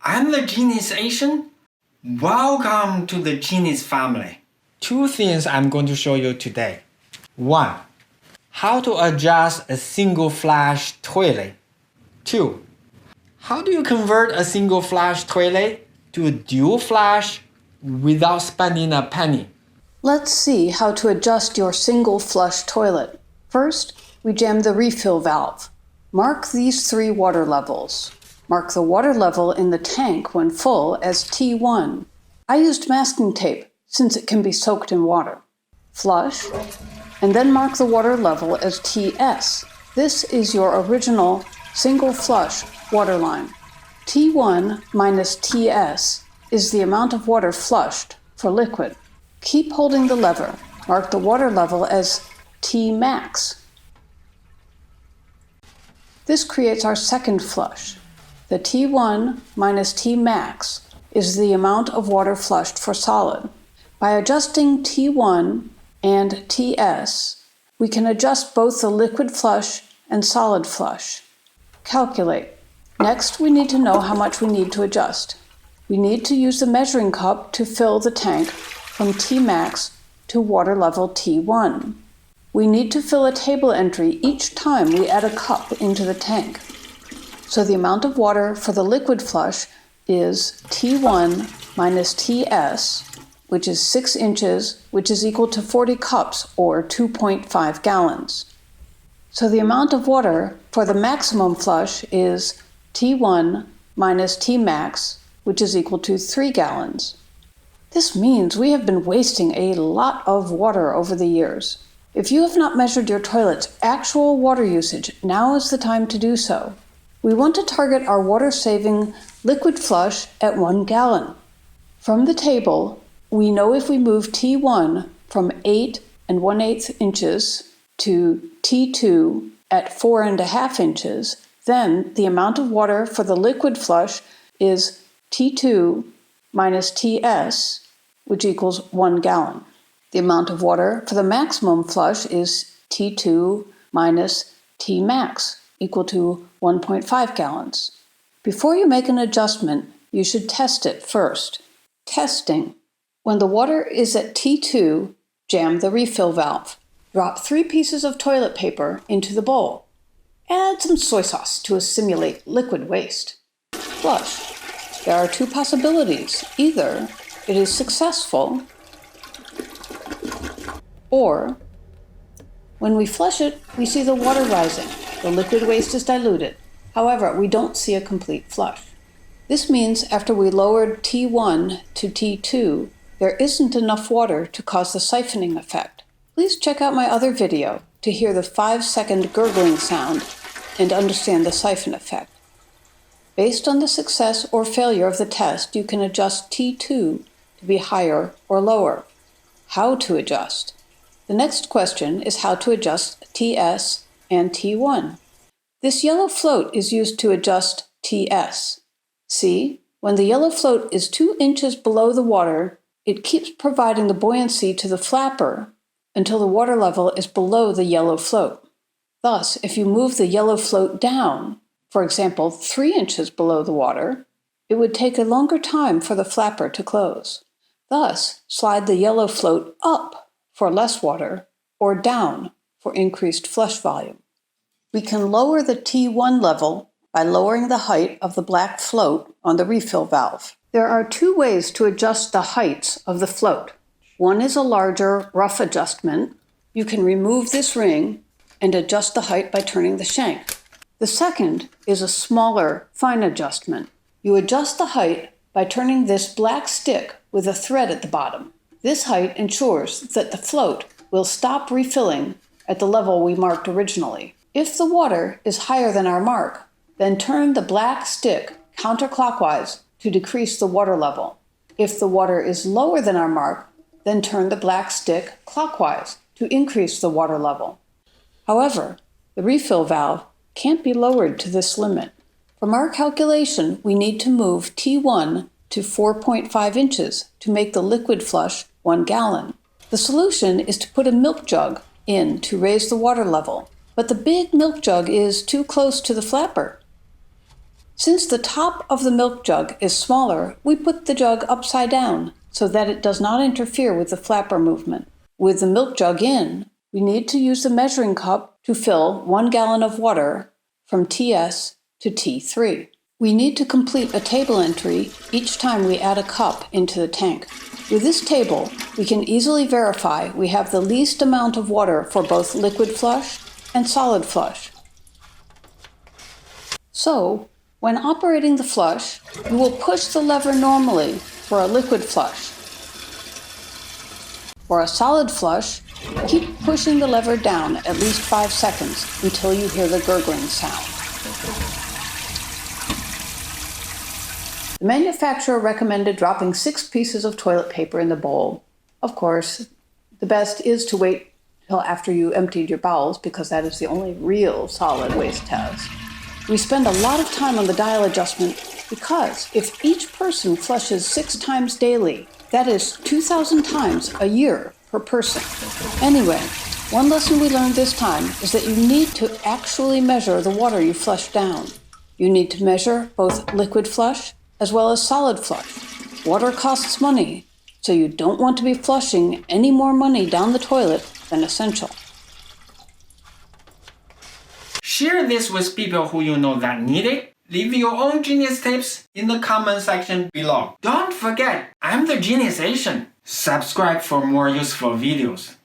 I'm the Genius Asian. Welcome to the Genius family. Two things I'm going to show you today. 1. How to adjust a single flush toilet. 2. How do you convert a single flush toilet to a dual flush without spending a penny? Let's see how to adjust your single flush toilet. First, we jam the refill valve. Mark these 3 water levels. Mark the water level in the tank when full as T1. I used masking tape since it can be soaked in water. Flush, and then mark the water level as TS. This is your original single flush water line. T1 minus TS is the amount of water flushed for liquid. Keep holding the lever. Mark the water level as T max. This creates our second flush. The T1 minus T max is the amount of water flushed for solid. By adjusting T1 and TS, we can adjust both the liquid flush and solid flush. Calculate. Next, we need to know how much we need to adjust. We need to use the measuring cup to fill the tank from T max to water level T1. We need to fill a table entry each time we add a cup into the tank. So the amount of water for the liquid flush is T1 minus TS, which is 6 inches, which is equal to 40 cups or 2.5 gallons. So the amount of water for the maximum flush is T1 minus T max, which is equal to 3 gallons. This means we have been wasting a lot of water over the years. If you have not measured your toilet's actual water usage, now is the time to do so. We want to target our water-saving liquid flush at 1 gallon. From the table, we know if we move T1 from 8 1/8 inches to T2 at 4 1/2 inches, then the amount of water for the liquid flush is T2 minus TS, which equals 1 gallon. The amount of water for the maximum flush is T2 minus T max, equal to 1.5 gallons. Before you make an adjustment, you should test it first. Testing. When the water is at T2, jam the refill valve. Drop 3 pieces of toilet paper into the bowl. Add some soy sauce to simulate liquid waste. Flush. There are 2 possibilities. Either it is successful, or when we flush it, we see the water rising. The liquid waste is diluted. However, we don't see a complete flush. This means after we lowered T1 to T2, there isn't enough water to cause the siphoning effect. Please check out my other video to hear the 5-second gurgling sound and understand the siphon effect. Based on the success or failure of the test, you can adjust T2 to be higher or lower. How to adjust? The next question is how to adjust TS and T1. This yellow float is used to adjust TS. See, when the yellow float is 2 inches below the water, it keeps providing the buoyancy to the flapper until the water level is below the yellow float. Thus, if you move the yellow float down, for example, 3 inches below the water, it would take a longer time for the flapper to close. Thus, slide the yellow float up for less water or down for increased flush volume. We can lower the T1 level by lowering the height of the black float on the refill valve. There are 2 ways to adjust the heights of the float. One is a larger, rough adjustment. You can remove this ring and adjust the height by turning the shank. The second is a smaller, fine adjustment. You adjust the height by turning this black stick with a thread at the bottom. This height ensures that the float will stop refilling at the level we marked originally. If the water is higher than our mark, then turn the black stick counterclockwise to decrease the water level. If the water is lower than our mark, then turn the black stick clockwise to increase the water level. However, the refill valve can't be lowered to this limit. From our calculation, we need to move T1 to 4.5 inches to make the liquid flush 1 gallon. The solution is to put a milk jug in to raise the water level, but the big milk jug is too close to the flapper. Since the top of the milk jug is smaller, we put the jug upside down so that it does not interfere with the flapper movement. With the milk jug in, we need to use the measuring cup to fill 1 gallon of water from TS to T3. We need to complete a table entry each time we add a cup into the tank. With this table, we can easily verify we have the least amount of water for both liquid flush and solid flush. So, when operating the flush, you will push the lever normally for a liquid flush. For a solid flush, keep pushing the lever down at least 5 seconds until you hear the gurgling sound. The manufacturer recommended dropping 6 pieces of toilet paper in the bowl. Of course, the best is to wait till after you emptied your bowels because that is the only real solid waste test. We spend a lot of time on the dial adjustment because if each person flushes 6 times daily, that is 2,000 times a year per person. Anyway, one lesson we learned this time is that you need to actually measure the water you flush down. You need to measure both liquid flush as well as solid flush. Water costs money, so you don't want to be flushing any more money down the toilet than essential. Share this with people who you know that need it. Leave your own genius tips in the comment section below. Don't forget, I'm the Genius Asian. Subscribe for more useful videos.